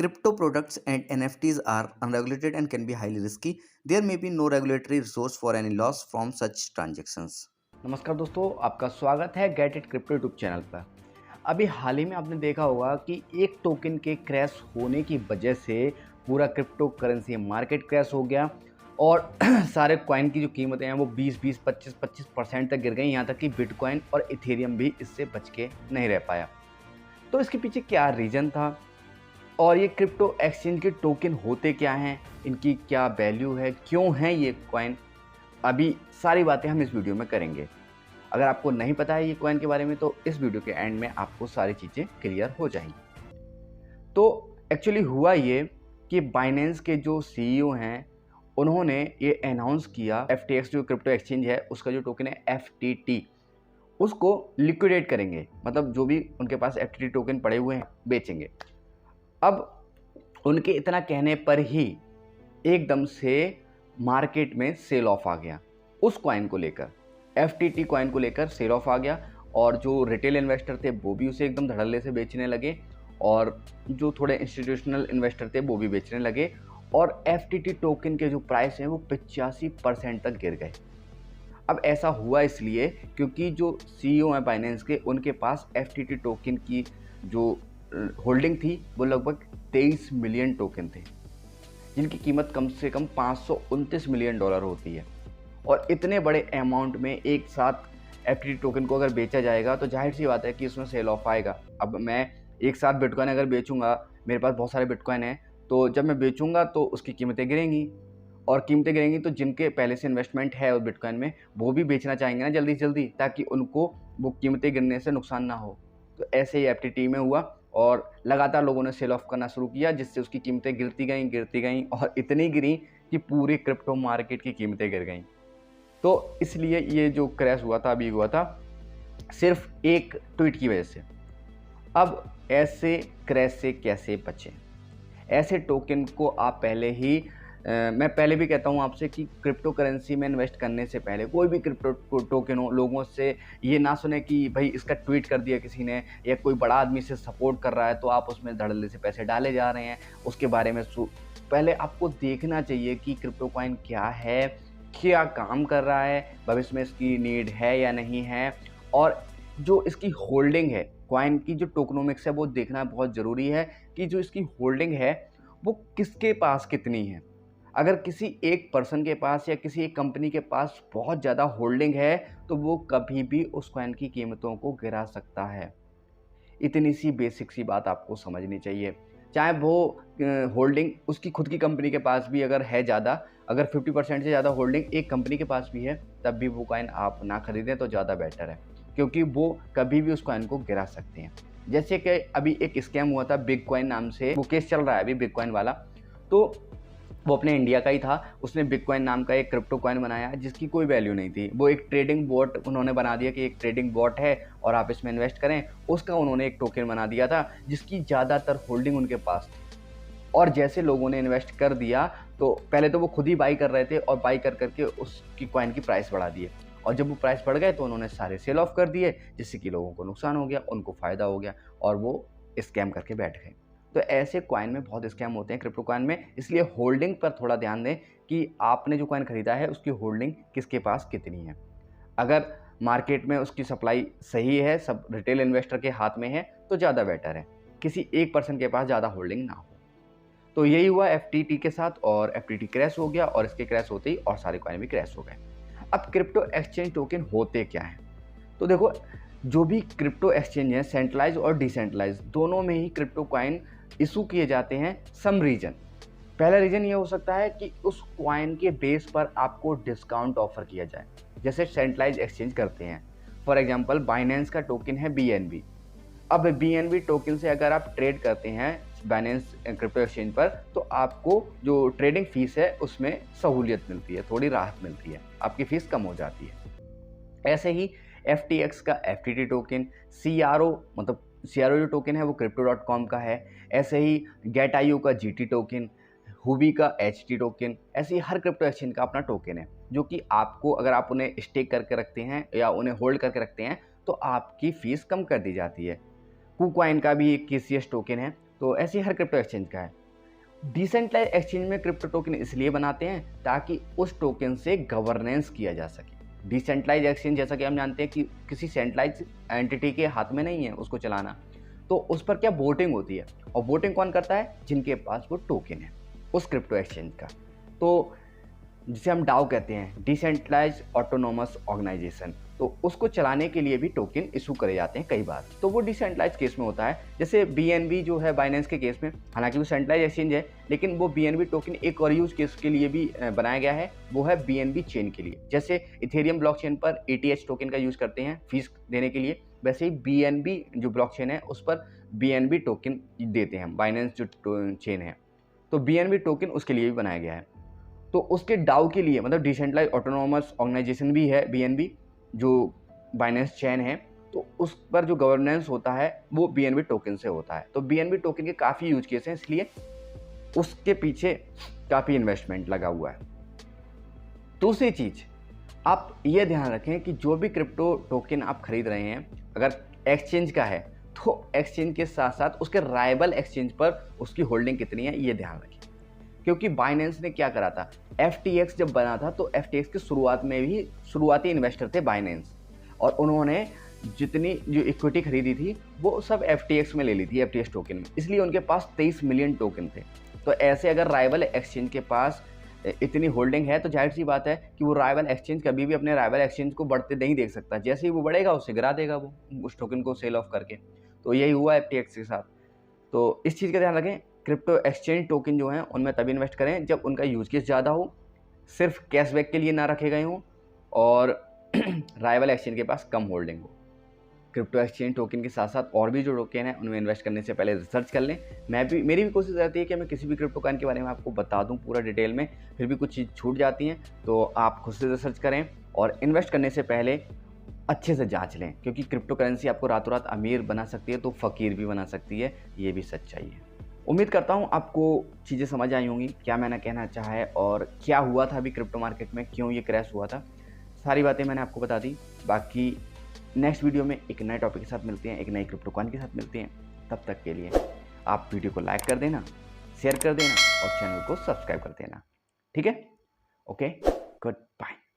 Crypto products and NFTs are unregulated and can be highly risky. There may be no regulatory resource for any loss from such transactions. नमस्कार दोस्तों, आपका स्वागत है get it crypto YouTube channel पर। अभी हाल ही में आपने देखा होगा कि एक टोकन के क्रैश होने की वजह से पूरा क्रिप्टो करेंसी मार्केट क्रैश हो गया और सारे कॉइन की जो कीमतें हैं वो 20-20, 25-25% तक गिर गई। यहाँ तक कि बिटकॉइन और इथेरियम भी इससे बच के नहीं रह पाया। तो इसके पीछे क्या रीज़न था और ये क्रिप्टो एक्सचेंज के टोकन होते क्या हैं, इनकी क्या वैल्यू है, क्यों हैं ये कॉइन, अभी सारी बातें हम इस वीडियो में करेंगे। अगर आपको नहीं पता है ये कॉइन के बारे में तो इस वीडियो के एंड में आपको सारी चीज़ें क्लियर हो जाएंगी। तो एक्चुअली हुआ ये कि बाइनेंस के जो सीईओ हैं उन्होंने ये अनाउंस किया FTX जो क्रिप्टो एक्सचेंज है उसका जो टोकन है FTT उसको लिक्विडेट करेंगे, मतलब जो भी उनके पास FTT टोकन पड़े हुए हैं बेचेंगे। अब उनके इतना कहने पर ही एकदम से मार्केट में सेल ऑफ आ गया। उस कॉइन को लेकर FTT कॉइन को लेकर सेल ऑफ आ गया और जो रिटेल इन्वेस्टर थे वो भी उसे एकदम धड़ल्ले से बेचने लगे और जो थोड़े इंस्टीट्यूशनल इन्वेस्टर थे वो भी बेचने लगे और FTT टोकन के जो प्राइस हैं वो 85% तक गिर गए। अब ऐसा हुआ इसलिए क्योंकि जो CEO हैं बाइनेंस के उनके पास FTT टोकन की जो होल्डिंग थी वो लगभग 23 मिलियन टोकन थे जिनकी कीमत कम से कम $529 मिलियन होती है। और इतने बड़े अमाउंट में एक साथ FTT टोकन को अगर बेचा जाएगा तो जाहिर सी बात है कि उसमें सेल ऑफ आएगा। अब मैं एक साथ बिटकॉइन अगर बेचूंगा, मेरे पास बहुत सारे बिटकॉइन हैं, तो जब मैं बेचूंगा तो उसकी कीमतें गिरेंगी और कीमतें गिरेंगी तो जिनके पहले से इन्वेस्टमेंट है उस बिटकॉइन में वो भी बेचना चाहेंगे ना जल्दी से जल्दी, ताकि उनको वो कीमतें गिरने से नुकसान ना हो। तो ऐसे ही FTT में हुआ और लगातार लोगों ने सेल ऑफ करना शुरू किया जिससे उसकी कीमतें गिरती गईं और इतनी गिरी कि पूरी क्रिप्टो मार्केट की कीमतें गिर गईं। तो इसलिए ये जो क्रैश हुआ था, अभी हुआ था, सिर्फ एक ट्वीट की वजह से। अब ऐसे क्रैश से कैसे बचें? ऐसे टोकन को आप पहले ही मैं पहले भी कहता हूँ आपसे कि क्रिप्टो करेंसी में इन्वेस्ट करने से पहले कोई भी क्रिप्टो टोकन हो, लोगों से ये ना सुने कि भाई इसका ट्वीट कर दिया किसी ने या कोई बड़ा आदमी से सपोर्ट कर रहा है तो आप उसमें धड़ल्ले से पैसे डाले जा रहे हैं। उसके बारे में पहले आपको देखना चाहिए कि क्रिप्टो कॉइन क्या है, क्या काम कर रहा है, भविष्य में इसकी नीड है या नहीं है, और जो इसकी होल्डिंग है कॉइन की, जो टोकनोमिक्स है वो देखना बहुत ज़रूरी है कि जो इसकी होल्डिंग है वो किसके पास कितनी है। अगर किसी एक पर्सन के पास या किसी एक कंपनी के पास बहुत ज़्यादा होल्डिंग है तो वो कभी भी उस कॉइन की कीमतों को गिरा सकता है। इतनी सी बेसिक सी बात आपको समझनी चाहिए। चाहे वो होल्डिंग उसकी खुद की कंपनी के पास भी अगर है ज़्यादा, अगर 50% से ज़्यादा होल्डिंग एक कंपनी के पास भी है तब भी वो कॉइन आप ना खरीदें तो ज़्यादा बेटर है, क्योंकि वो कभी भी उस कॉइन को गिरा सकते हैं। जैसे कि अभी एक स्कैम हुआ था बिटकॉइन नाम से, वो केस चल रहा है अभी बिटकॉइन वाला, तो वो अपने इंडिया का ही था। उसने बिटकॉइन नाम का एक क्रिप्टो कॉइन बनाया जिसकी कोई वैल्यू नहीं थी। वो एक ट्रेडिंग बॉट उन्होंने बना दिया कि एक ट्रेडिंग बॉट है और आप इसमें इन्वेस्ट करें, उसका उन्होंने एक टोकन बना दिया था जिसकी ज़्यादातर होल्डिंग उनके पास थी। और जैसे लोगों ने इन्वेस्ट कर दिया तो पहले तो वो खुद ही बाई कर रहे थे और बाई कर करके उसकी कॉइन की प्राइस बढ़ा दिए, और जब वो प्राइस बढ़ गए तो उन्होंने सारे सेल ऑफ कर दिए जिससे कि लोगों को नुकसान हो गया, उनको फ़ायदा हो गया और वो स्कैम करके बैठ गए। तो ऐसे कॉइन में बहुत स्कैम होते हैं क्रिप्टो कॉइन में, इसलिए होल्डिंग पर थोड़ा ध्यान दें कि आपने जो कॉइन खरीदा है उसकी होल्डिंग किसके पास कितनी है। अगर मार्केट में उसकी सप्लाई सही है, सब रिटेल इन्वेस्टर के हाथ में है तो ज़्यादा बेटर है, किसी एक पर्सन के पास ज़्यादा होल्डिंग ना हो। तो यही हुआ FTT के साथ और FTT क्रैश हो गया और इसके क्रैश होते ही और सारे कॉइन भी क्रैश हो गए। अब क्रिप्टो एक्सचेंज टोकन होते क्या हैं? तो देखो, जो भी क्रिप्टो एक्सचेंज है सेंट्रलाइज और डिसेंट्रलाइज दोनों में ही क्रिप्टो कॉइन इशू किए जाते हैं सम रीजन। पहला रीजन ये हो सकता है कि उस कॉइन के बेस पर आपको डिस्काउंट ऑफर किया जाए, जैसे सेंट्रलाइज एक्सचेंज करते हैं। फॉर एग्जांपल बाइनेंस का टोकन है BNB। अब BNB टोकन से अगर आप ट्रेड करते हैं बाइनेंस क्रिप्टो एक्सचेंज पर तो आपको जो ट्रेडिंग फीस है उसमें सहूलियत मिलती है, थोड़ी राहत मिलती है, आपकी फ़ीस कम हो जाती है। ऐसे ही FTX का FTT टोकन, CRO मतलब CRO जो टोकन है वो crypto.com का है। ऐसे ही Get.io का GT टोकन, हुबी का HT टोकन, ऐसे ही हर क्रिप्टो एक्सचेंज का अपना टोकन है जो कि आपको, अगर आप उन्हें स्टेक करके रखते हैं या उन्हें होल्ड करके रखते हैं तो आपकी फ़ीस कम कर दी जाती है। KuCoin का भी एक KCS टोकन है तो ऐसे ही हर क्रिप्टो एक्सचेंज का है। डिसेंट्रलाइज एक्सचेंज में क्रिप्टो टोकन इसलिए बनाते हैं ताकि उस टोकन से गवर्नेंस किया जा सके। डिसेंट्रलाइज एक्सचेंज जैसा कि हम जानते हैं कि किसी सेंट्रलाइज एंटिटी के हाथ में नहीं है उसको चलाना, तो उस पर क्या वोटिंग होती है, और वोटिंग कौन करता है? जिनके पास वो टोकन है उस क्रिप्टो एक्सचेंज का। तो जिसे हम डाओ कहते हैं, डिसेंट्रलाइज ऑटोनोमस ऑर्गेनाइजेशन, तो उसको चलाने के लिए भी टोकन इशू करे जाते हैं कई बार। तो वो डिसेंट्रलाइज केस में होता है, जैसे BNB जो है बाइनेंस के केस में, हालांकि वो सेंट्रलाइज एक्सचेंज है, लेकिन वो BNB टोकन एक और यूज केस के लिए भी बनाया गया है, वो है BNB चेन के लिए। जैसे इथेरियम ब्लॉकचेन पर ETH टोकन का यूज करते हैं फीस देने के लिए, वैसे ही BNB जो ब्लॉकचेन है उस पर BNB टोकन देते हैं, बाइनेंस जो चेन है, तो BNB टोकन उसके लिए भी बनाया गया है। तो उसके डाउ के लिए, मतलब डिसेंट्रलाइज ऑटोनोमस ऑर्गेनाइजेशन भी है BNB जो बाइनेंस चेन है, तो उस पर जो गवर्नेंस होता है वो BNB टोकन से होता है। तो BNB टोकन के काफ़ी यूज केस हैं, इसलिए उसके पीछे काफ़ी इन्वेस्टमेंट लगा हुआ है। दूसरी चीज़, आप ये ध्यान रखें कि जो भी क्रिप्टो टोकन आप खरीद रहे हैं, अगर एक्सचेंज का है तो एक्सचेंज के साथ साथ उसके राइवल एक्सचेंज पर उसकी होल्डिंग कितनी है, ये ध्यान रखें। क्योंकि बाइनेंस ने क्या करा था, FTX जब बना था तो FTX के शुरुआत में भी शुरुआती इन्वेस्टर थे बाइनेंस, और उन्होंने जितनी जो इक्विटी खरीदी थी वो सब FTX में ले ली थी, FTX टोकन में, इसलिए उनके पास 23 मिलियन टोकन थे। तो ऐसे अगर राइवल एक्सचेंज के पास इतनी होल्डिंग है तो जाहिर सी बात है कि वो राइवल एक्सचेंज कभी भी अपने राइवल एक्सचेंज को बढ़ते नहीं देख सकता, जैसे ही वो बढ़ेगा उससे गिरा देगा वो उस टोकन को सेल ऑफ करके। तो यही हुआ FTX के साथ। तो इस चीज़ का ध्यान रखें, क्रिप्टो एक्सचेंज टोकन जो हैं उनमें तभी इन्वेस्ट करें जब उनका यूज केस ज़्यादा हो, सिर्फ कैशबैक के लिए ना रखे गए हों, और राइवल एक्सचेंज के पास कम होल्डिंग हो। क्रिप्टो एक्सचेंज टोकन के साथ साथ और भी जो टोकन है उनमें इन्वेस्ट करने से पहले रिसर्च कर लें। मेरी भी कोशिश रहती है कि मैं किसी भी क्रिप्टो कॉइन के बारे में आपको बता दूं पूरा डिटेल में, फिर भी कुछ चीज़ छूट जाती हैं, तो आप खुद से रिसर्च करें और इन्वेस्ट करने से पहले अच्छे से जांच लें, क्योंकि क्रिप्टो करेंसी आपको रातों रात अमीर बना सकती है तो फ़कीर भी बना सकती है, ये भी सच्चाई है। उम्मीद करता हूँ आपको चीज़ें समझ आई होंगी, क्या मैंने कहना चाहा है और क्या हुआ था अभी क्रिप्टो मार्केट में, क्यों ये क्रैश हुआ था, सारी बातें मैंने आपको बता दी। बाकी नेक्स्ट वीडियो में एक नए टॉपिक के साथ मिलते हैं, एक नई क्रिप्टो कॉइन के साथ मिलते हैं। तब तक के लिए आप वीडियो को लाइक कर देना, शेयर कर देना और चैनल को सब्सक्राइब कर देना। ठीक है? Okay, good bye.